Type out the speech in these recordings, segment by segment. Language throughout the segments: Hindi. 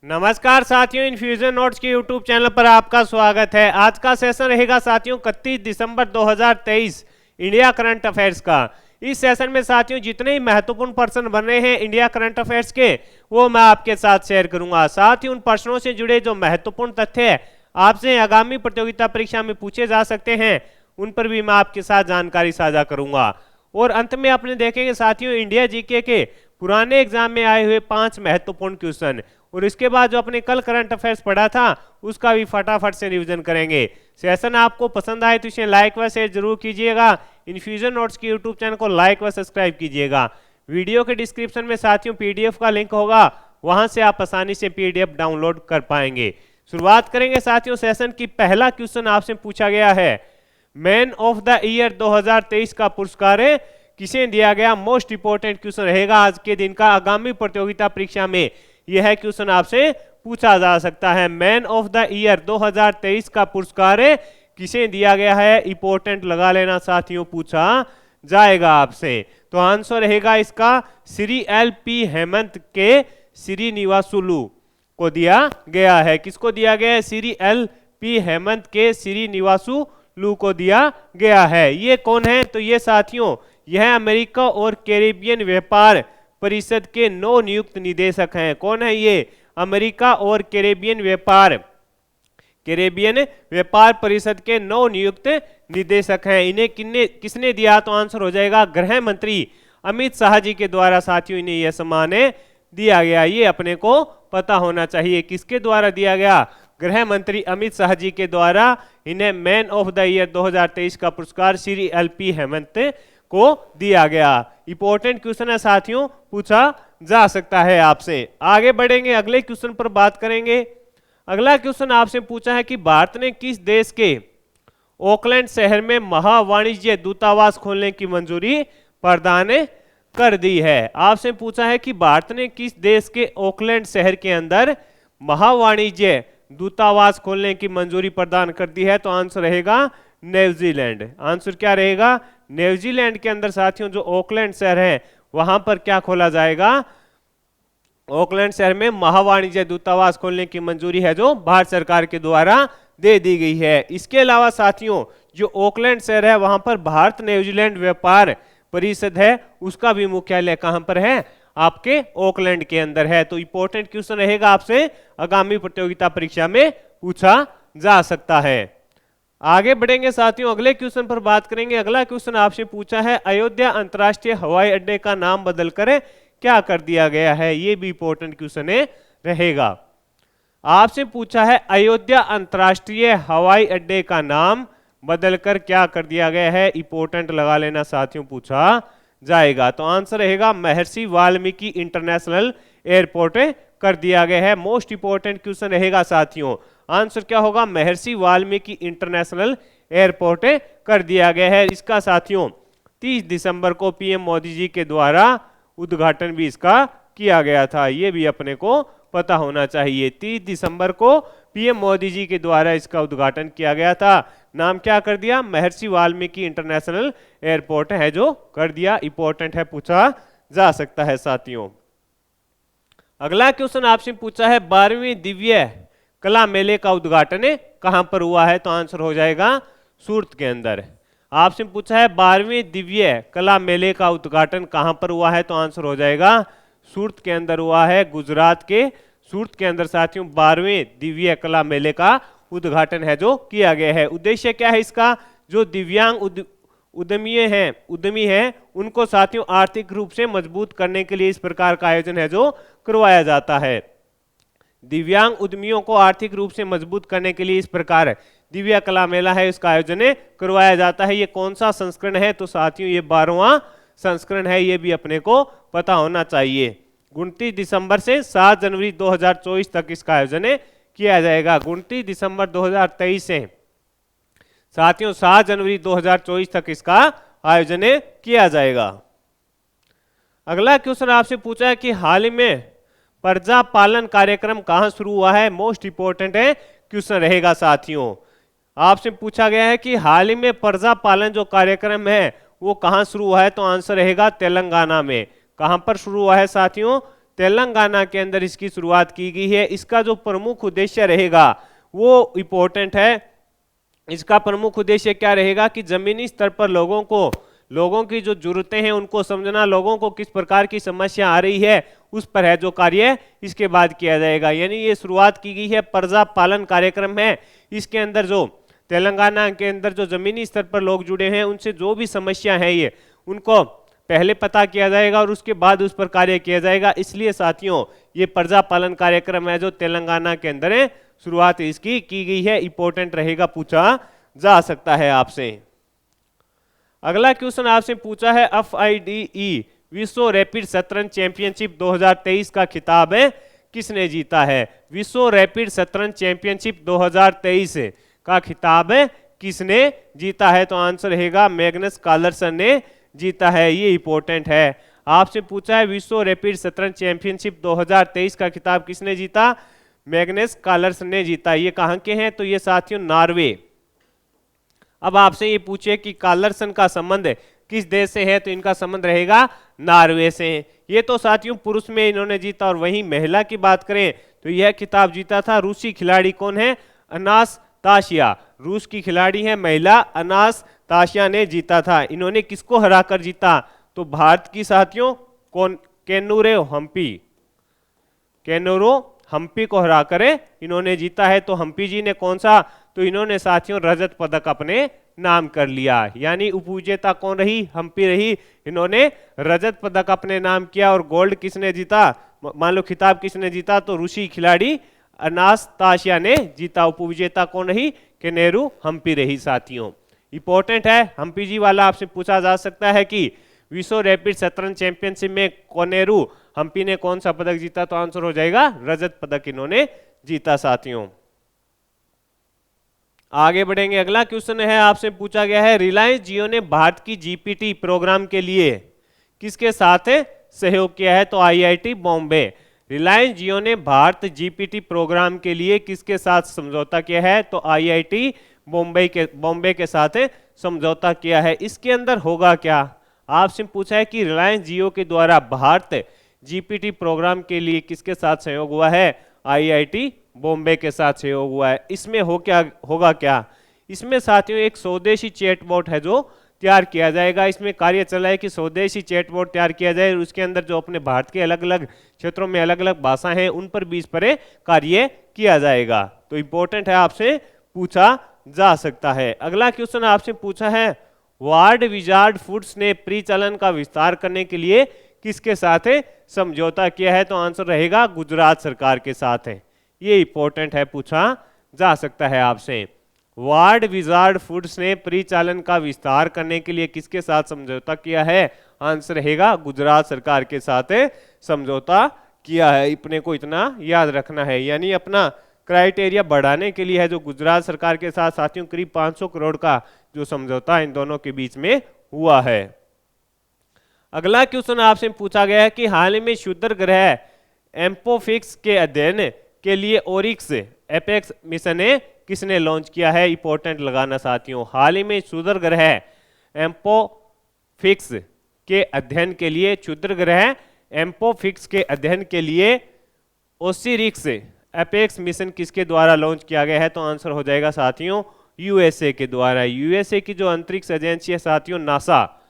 नमस्कार साथियों, इन्फ्यूजन नोट्स के यूट्यूब चैनल पर आपका स्वागत है। आज का सेशन रहेगा साथियों 31 दिसंबर 2023 इंडिया करंट अफेयर्स का। इस सेशन में साथियों जितने ही महत्वपूर्ण प्रश्न बन रहे हैं इंडिया करंट अफेयर्स के, वो मैं आपके साथ शेयर करूंगा। साथ ही उन प्रश्नों से जुड़े जो महत्वपूर्ण तथ्य आपसे आगामी प्रतियोगिता परीक्षा में पूछे जा सकते हैं, उन पर भी मैं आपके साथ जानकारी साझा करूंगा। और अंत में अपने देखेंगे साथियों इंडिया जीके के पुराने एग्जाम में आए हुए 5 महत्वपूर्ण क्वेश्चन, और इसके बाद जो अपने कल करंट अफेयर्स पढ़ा था उसका भी फटाफट से रिवीजन करेंगे। सेशन आपको पसंद आए तो इसे लाइक व शेयर जरूर कीजिएगा। इन्फ्यूजन नोट्स के यूट्यूब चैनल को लाइक व सब्सक्राइब कीजिएगा। वीडियो के डिस्क्रिप्शन में साथियों पीडीएफ का लिंक होगा, वहां से आप आसानी से पीडीएफ डाउनलोड कर पाएंगे। शुरुआत करेंगे साथियों सेशन की। पहला क्वेश्चन आपसे पूछा गया है, मैन ऑफ द ईयर 2023 का पुरस्कार किसे दिया गया? मोस्ट इंपोर्टेंट क्वेश्चन रहेगा आज के दिन का। आगामी प्रतियोगिता परीक्षा में यह क्वेश्चन आपसे पूछा जा सकता है। मैन ऑफ द ईयर 2023 का पुरस्कार किसे दिया गया है? इंपोर्टेंट लगा लेना साथियों, पूछा जाएगा आपसे। तो आंसर रहेगा इसका श्री एल.पी. हेमंत के श्रीनिवासुलु को दिया गया है। किसको दिया गया है? श्री एल.पी. हेमंत के श्रीनिवासुलु को दिया गया है। ये कौन है? तो ये साथियों यह अमेरिका और कैरिबियन व्यापार परिषद के नव नियुक्त निदेशक हैं। कौन है ये? अमेरिका और कैरिबियन व्यापार परिषद के नव नियुक्त निदेशक हैं। इन्हें किसने दिया? तो आंसर हो जाएगा गृह मंत्री अमित शाह जी के द्वारा साथियों इन्हें यह सम्मान दिया गया। ये अपने को पता होना चाहिए, किसके द्वारा दिया गया? गृह मंत्री अमित शाह जी के द्वारा इन्हें मैन ऑफ द ईयर 2023 का पुरस्कार श्री एल.पी. हेमंत को दिया गया। इंपॉर्टेंट क्वेश्चन है साथियों, पूछा जा सकता है आपसे। आगे बढ़ेंगे, अगले क्वेश्चन पर बात करेंगे। अगला क्वेश्चन आपसे पूछा है कि भारत ने किस देश के ऑकलैंड शहर में महावाणिज्य दूतावास खोलने की मंजूरी प्रदान कर दी है? आपसे पूछा है कि भारत ने किस देश के ऑकलैंड शहर के अंदर महावाणिज्य दूतावास खोलने की मंजूरी प्रदान कर दी है? तो आंसर रहेगा न्यूजीलैंड। आंसर क्या रहेगा? न्यूजीलैंड के अंदर साथियों जो ऑकलैंड शहर है वहां पर क्या खोला जाएगा? ऑकलैंड शहर में महावाणिज्य दूतावास खोलने की मंजूरी है जो भारत सरकार के द्वारा दे दी गई है। इसके अलावा साथियों जो ऑकलैंड शहर है वहां पर भारत न्यूजीलैंड व्यापार परिषद है, उसका भी मुख्यालय कहां पर है? आपके ऑकलैंड के अंदर है। तो इंपॉर्टेंट क्वेश्चन रहेगा, आपसे आगामी प्रतियोगिता परीक्षा में पूछा जा सकता है। आगे बढ़ेंगे साथियों, अगले क्वेश्चन पर बात करेंगे। अगला क्वेश्चन आपसे पूछा है अयोध्या अंतर्राष्ट्रीय हवाई अड्डे का नाम बदलकर क्या कर दिया गया है? ये भी इंपॉर्टेंट क्वेश्चन रहेगा। आपसे पूछा है अयोध्या अंतर्राष्ट्रीय हवाई अड्डे का नाम बदलकर क्या कर दिया गया है? इंपॉर्टेंट लगा लेना साथियों, पूछा जाएगा। तो आंसर रहेगा महर्षि वाल्मीकि इंटरनेशनल एयरपोर्ट कर दिया गया है। मोस्ट इंपॉर्टेंट क्वेश्चन रहेगा साथियों, आंसर क्या होगा? महर्षि वाल्मीकि इंटरनेशनल एयरपोर्ट कर दिया गया है। इसका साथियों 30 दिसंबर को पीएम मोदी जी के द्वारा उद्घाटन भी इसका किया गया था। ये भी अपने को पता होना चाहिए। 30 दिसंबर को पीएम मोदी जी के द्वारा इसका उद्घाटन किया गया था। नाम क्या कर दिया? महर्षि वाल्मीकि इंटरनेशनल एयरपोर्ट है जो कर दिया। इंपॉर्टेंट है, पूछा जा सकता है साथियों। अगला क्वेश्चन आपसे पूछा है 12वीं दिव्य कला मेले का उद्घाटन कहां पर हुआ है? तो आंसर हो जाएगा सूरत के अंदर। आपसे पूछा है 12वीं दिव्य कला मेले का उद्घाटन कहां पर हुआ है? तो आंसर हो जाएगा सूरत के अंदर हुआ है। गुजरात के सूरत के अंदर साथियों 12वें दिव्य कला मेले का उद्घाटन है जो किया गया है। उद्देश्य क्या है इसका? जो दिव्यांग उद्यमी हैं उनको साथियों आर्थिक रूप से मजबूत करने के लिए इस प्रकार का आयोजन है जो करवाया जाता है। दिव्यांग उद्यमियों को आर्थिक रूप से मजबूत करने के लिए इस प्रकार दिव्य कला मेला है, इसका आयोजन करवाया जाता है। ये कौन सा संस्करण है? तो साथियों ये 12वां संस्करण है। ये भी अपने को पता होना चाहिए। 29 दिसंबर से 7 जनवरी 2024 तक इसका आयोजन किया जाएगा। 29 दिसंबर 2023 से साथियों 7 जनवरी 2024 तक इसका आयोजन किया जाएगा। अगला क्वेश्चन आपसे पूछा है कि हाल ही में प्रजा पालन कार्यक्रम कहां शुरू हुआ है? मोस्ट इंपोर्टेंट है क्वेश्चन रहेगा साथियों। आपसे पूछा गया है कि हाल ही में प्रजा पालन जो कार्यक्रम है वो कहां शुरू हुआ है? तो आंसर रहेगा तेलंगाना में। कहां पर शुरू हुआ है साथियों? तेलंगाना के अंदर इसकी शुरुआत की गई है। इसका जो प्रमुख उद्देश्य रहेगा वो इंपॉर्टेंट है। इसका प्रमुख उद्देश्य क्या रहेगा कि जमीनी स्तर पर लोगों की जो जरूरतें हैं उनको समझना, लोगों को किस प्रकार की समस्या आ रही है उस पर है जो कार्य इसके बाद किया जाएगा। यानी ये शुरुआत की गई है, प्रजा पालन कार्यक्रम है। इसके अंदर जो तेलंगाना के अंदर जो जमीनी स्तर पर लोग जुड़े हैं उनसे जो भी समस्या है ये उनको पहले पता किया जाएगा और उसके बाद उस पर कार्य किया जाएगा। इसलिए साथियों ये प्रजा पालन कार्यक्रम है जो तेलंगाना के अंदर है, शुरुआत इसकी की गई है। इंपॉर्टेंट रहेगा, पूछा जा सकता है आपसे। अगला क्वेश्चन आपसे पूछा है FIDE विश्व रैपिड शतरंज चैंपियनशिप 2023 का खिताब है किसने जीता है? विश्व रैपिड शतरंज चैंपियनशिप 2023 का खिताब है किसने जीता है? तो आंसर रहेगा मैग्नस कार्लसन ने जीता है। ये इंपॉर्टेंट है। आपसे पूछा है विश्व रैपिड शतरंज चैंपियनशिप 2023 का खिताब किसने जीता? मैग्नस कार्लसन ने जीता। ये कहाँ के हैं? तो ये साथियों नॉर्वे। अब आपसे ये पूछे कि कार्लसन का संबंध किस देश से है? तो इनका संबंध रहेगा नॉर्वे से। ये तो साथियों पुरुष में इन्होंने जीता। और वहीं महिला की बात करें तो यह खिताब जीता था रूसी खिलाड़ी कौन है? अनास्तासिया। रूस की खिलाड़ी है महिला अनास्तासिया ने जीता था। इन्होंने किसको हराकर जीता? तो भारत की साथियों कौन? केनुरे हम्पी। केनुरो हम्पी को हराकर इन्होंने जीता है। तो हम्पी जी ने कौन सा? तो इन्होंने साथियों रजत पदक अपने नाम कर लिया। यानी उपविजेता कौन रही? हम्पी रही। इन्होंने रजत पदक अपने नाम किया। और गोल्ड किसने जीता? मान लो खिताब किसने जीता? तो रूसी खिलाड़ी अनास्तासिया ने जीता। उपविजेता कौन रही? केनेरू हम्पी रही। साथियों इंपॉर्टेंट है, हम्पी जी वाला आपसे पूछा जा सकता है कि विश्व रैपिड शतरंज चैंपियनशिप में कोनेरू हम्पी ने कौन सा पदक जीता? तो आंसर हो जाएगा रजत पदक इन्होंने जीता। साथियों आगे बढ़ेंगे। अगला क्वेश्चन है आपसे पूछा गया है रिलायंस जियो ने भारत की जीपीटी प्रोग्राम के लिए किसके साथ सहयोग किया है? तो IIT बॉम्बे। रिलायंस जियो ने भारत जीपीटी प्रोग्राम के लिए किसके साथ समझौता किया है? तो IIT बॉम्बे के साथ समझौता किया है। इसके अंदर होगा क्या? आपसे पूछा है कि रिलायंस जियो के द्वारा भारत जीपीटी प्रोग्राम के लिए किसके साथ सहयोग हुआ है? IIT बॉम्बे के साथ सहयोग हुआ है। इसमें होगा क्या? इसमें साथियों एक स्वदेशी चैटबॉट है जो तैयार किया जाएगा। इसमें कार्य चला है कि स्वदेशी चैटबॉट तैयार किया जाए और उसके अंदर जो अपने भारत के अलग अलग क्षेत्रों में अलग अलग भाषा हैं उन पर भी इस पर कार्य किया जाएगा। तो इंपॉर्टेंट है, आपसे पूछा जा सकता है। अगला क्वेश्चन आपसे पूछा है वार्ड विजार्ड फूड्स ने परिचालन का विस्तार करने के लिए किसके साथ समझौता किया है? तो आंसर रहेगा गुजरात सरकार के साथ है। ये इंपॉर्टेंट है, पूछा जा सकता है आपसे। वार्ड विजार्ड फूड्स ने परिचालन का विस्तार करने के लिए किसके साथ समझौता किया है? आंसर रहेगा गुजरात सरकार के साथ समझौता किया है। अपने को इतना याद रखना है। यानी अपना क्राइटेरिया बढ़ाने के लिए है जो गुजरात सरकार के साथ साथियों करीब 500 करोड़ का जो समझौता इन दोनों के बीच में हुआ है। अगला क्वेश्चन आपसे पूछा गया है कि हाल ही में क्षुद्र ग्रह एम्पोफिक्स के अध्ययन के लिए ओरिक्स एपेक्स मिशन किसने लॉन्च किया है? इंपॉर्टेंट लगाना साथियों। हाल ही में क्षुद्र ग्रह एम्पोफिक्स के अध्ययन के लिए क्षुद्र ग्रह एम्पोफिक्स के अध्ययन के लिए ओसिरिक्स एपेक्स मिशन किसके द्वारा लॉन्च किया गया है? तो आंसर हो जाएगा साथियों USA के द्वारा। USA की जो अंतरिक्ष एजेंसी है साथियों नासा,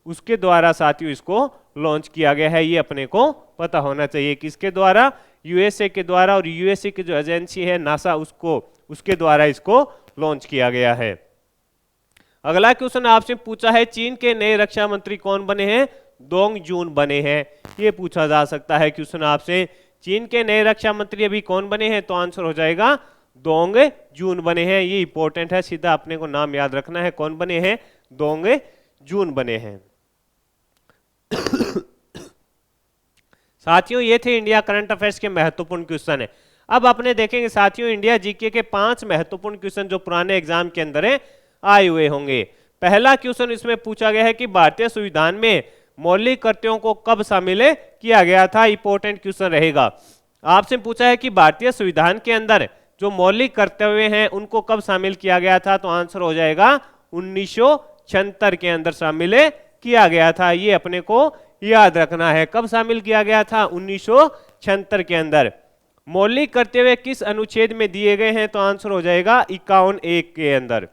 उसके द्वारा साथियों इसको लॉन्च किया गया है। ये अपने को पता होना चाहिए किसके द्वारा? USA के द्वारा। और USA की जो एजेंसी है नासा उसके द्वारा इसको लॉन्च किया गया है। अगला क्वेश्चन आपसे पूछा है चीन के नए रक्षा मंत्री कौन बने हैं? दोंग जून बने हैं। ये पूछा जा सकता है क्वेश्चन आपसे, चीन के नए रक्षा मंत्री अभी कौन बने हैं? तो आंसर हो जाएगा दोंग जून बने हैं। ये इंपॉर्टेंट है, सीधा अपने को नाम याद रखना है। कौन बने हैं? दोंग जून बने हैं। साथियों ये थे इंडिया करंट अफेयर्स के महत्वपूर्ण क्वेश्चन है। अब अपने देखेंगे साथियों इंडिया जीके के 5 महत्वपूर्ण क्वेश्चन जो पुराने एग्जाम के अंदर आए हुए होंगे। पहला क्वेश्चन इसमें पूछा गया है कि भारतीय संविधान में मौलिक कर्तव्यों को कब शामिल किया गया था? इंपॉर्टेंट क्वेश्चन रहेगा। आपसे पूछा है कि भारतीय संविधान के अंदर जो मौलिक कर्तव्य हैं उनको कब शामिल किया गया था? तो आंसर हो जाएगा 1976 के अंदर शामिल किया गया था। ये अपने को याद रखना है। कब शामिल किया गया था? 1976 के अंदर। मौलिक कर्तव्य किस अनुच्छेद में दिए गए हैं? तो आंसर हो जाएगा 51(1) के अंदर।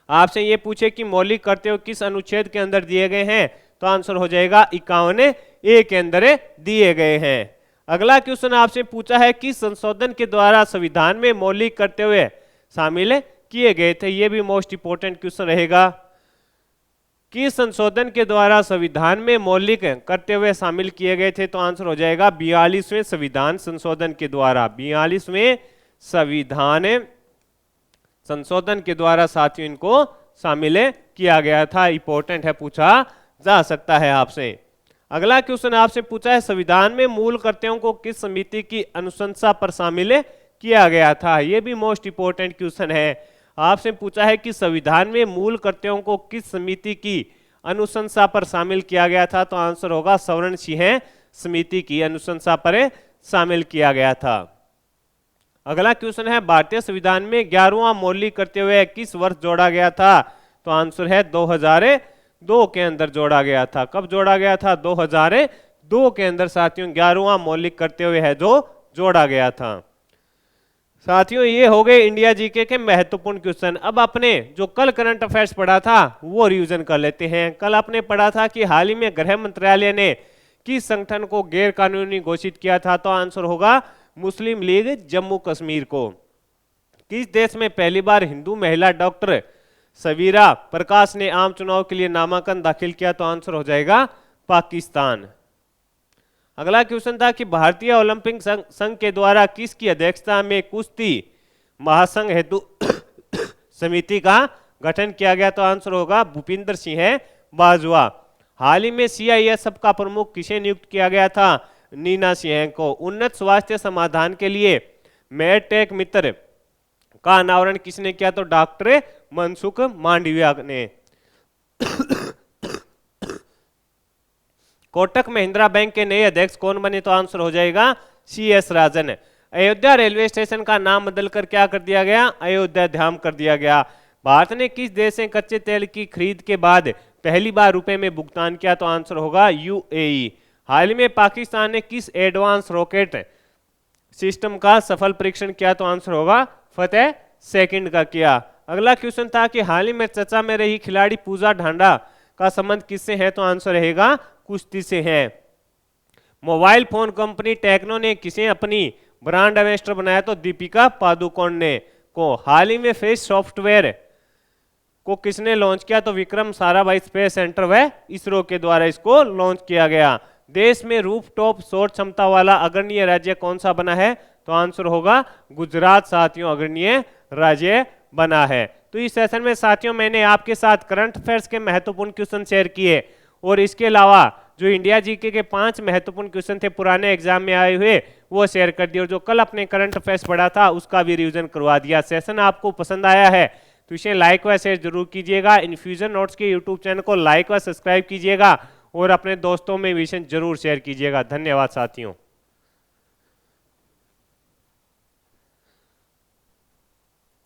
आपसे ये पूछे कि मौलिक कर्तव्य किस अनुच्छेद के अंदर दिए गए हैं, तो आंसर हो जाएगा 51(a) के अंदर दिए गए हैं। अगला क्वेश्चन आपसे पूछा है कि संशोधन के द्वारा संविधान में मौलिक कर्तव्य शामिल किए गए थे। ये भी मोस्ट इंपोर्टेंट क्वेश्चन रहेगा कि संशोधन के द्वारा संविधान में मौलिक कर्तव्य शामिल किए गए थे, तो आंसर हो जाएगा 42वें संविधान संशोधन के द्वारा। 42वें संविधान संशोधन के द्वारा साथियों इनको शामिल किया गया था। इंपॉर्टेंट है, पूछा जा सकता है आपसे। अगला क्वेश्चन आपसे पूछा है संविधान में मूल कर्तव्यों को किस समिति की अनुशंसा पर शामिल किया गया था। यह भी मोस्ट इंपोर्टेंट क्वेश्चन है। आपसे पूछा है कि संविधान में मूल कर्तव्यों को किस समिति की अनुशंसा पर शामिल किया गया था, तो आंसर होगा सवर्ण सिंह समिति की अनुशंसा पर शामिल किया गया था। अगला क्वेश्चन है भारतीय संविधान में 11वां मौलिक कर्तव्य किस वर्ष जोड़ा गया था, तो आंसर है 2002 के अंदर जोड़ा गया था। कब जोड़ा गया था? 2002 के अंदर साथियों 11वां मौलिक कर्तव्य है जो जोड़ा गया था। साथियों ये हो गए इंडिया जीके के महत्वपूर्ण क्वेश्चन। अब अपने जो कल करंट अफेयर्स पढ़ा था वो रिवीजन कर लेते हैं। कल आपने पढ़ा था कि हाल ही में गृह मंत्रालय ने किस संगठन को गैर कानूनी घोषित किया था, तो आंसर होगा मुस्लिम लीग जम्मू कश्मीर को। किस देश में पहली बार हिंदू महिला डॉक्टर सबीरा प्रकाश ने आम चुनाव के लिए नामांकन दाखिल किया, तो आंसर हो जाएगा पाकिस्तान। अगला क्वेश्चन था कि भारतीय ओलंपिक संघ के द्वारा किसकी अध्यक्षता में कुश्ती महासंघ हेतु समिति का गठन किया गया, तो आंसर होगा भूपिंदर सिंह बाजवा। हाल ही में CISF का प्रमुख किसे नियुक्त किया गया था? नीना सिंह को। उन्नत स्वास्थ्य समाधान के लिए मेडटेक मित्र का अनावरण किसने किया, तो डॉक्टर मनसुख मांडविया ने। कोटक महिंद्रा बैंक के नए अध्यक्ष कौन बने, तो आंसर हो जाएगा CS राजन। अयोध्या रेलवे स्टेशन का नाम बदलकर क्या कर दिया गया? अयोध्या धाम कर दिया गया। भारत ने किस देश से कच्चे तेल की खरीद के बाद पहली बार रुपए में भुगतान किया, तो आंसर होगा UAE। हाल ही में पाकिस्तान ने किस एडवांस रॉकेट सिस्टम का सफल परीक्षण किया, तो आंसर होगा फतेह सेकंड का किया। अगला क्वेश्चन था कि हाल ही में चर्चा में रही खिलाड़ी पूजा ढांडा का संबंध किससे है, तो आंसर रहेगा कुश्ती से है। मोबाइल फोन कंपनी टेक्नो ने किसे अपनी ब्रांड एम्बेसडर बनाया, तो दीपिका पादुकोण ने को। हाल ही में फेस सॉफ्टवेयर को किसने लॉन्च किया, तो विक्रम साराभाई स्पेस सेंटर व इसरो के द्वारा इसको लॉन्च किया गया। देश में रूफटॉप सौर क्षमता वाला अग्रणीय राज्य कौन सा बना है, तो आंसर होगा गुजरात साथियों अग्रणीय राज्य बना है। तो इस सेशन में साथियों मैंने आपके साथ करंट अफेयर्स के महत्वपूर्ण क्वेश्चन शेयर किए और इसके अलावा जो इंडिया जीके के 5 महत्वपूर्ण क्वेश्चन थे पुराने एग्जाम में आए हुए वो शेयर कर दिए और जो कल अपने करंट अफेयर्स पढ़ा था उसका भी रिवीजन करवा दिया। सेशन आपको पसंद आया है तो इसे लाइक व शेयर जरूर कीजिएगा। इन्फ्यूजन नोट्स के यूट्यूब चैनल को लाइक व सब्सक्राइब कीजिएगा और अपने दोस्तों में विषय जरूर शेयर कीजिएगा। धन्यवाद साथियों।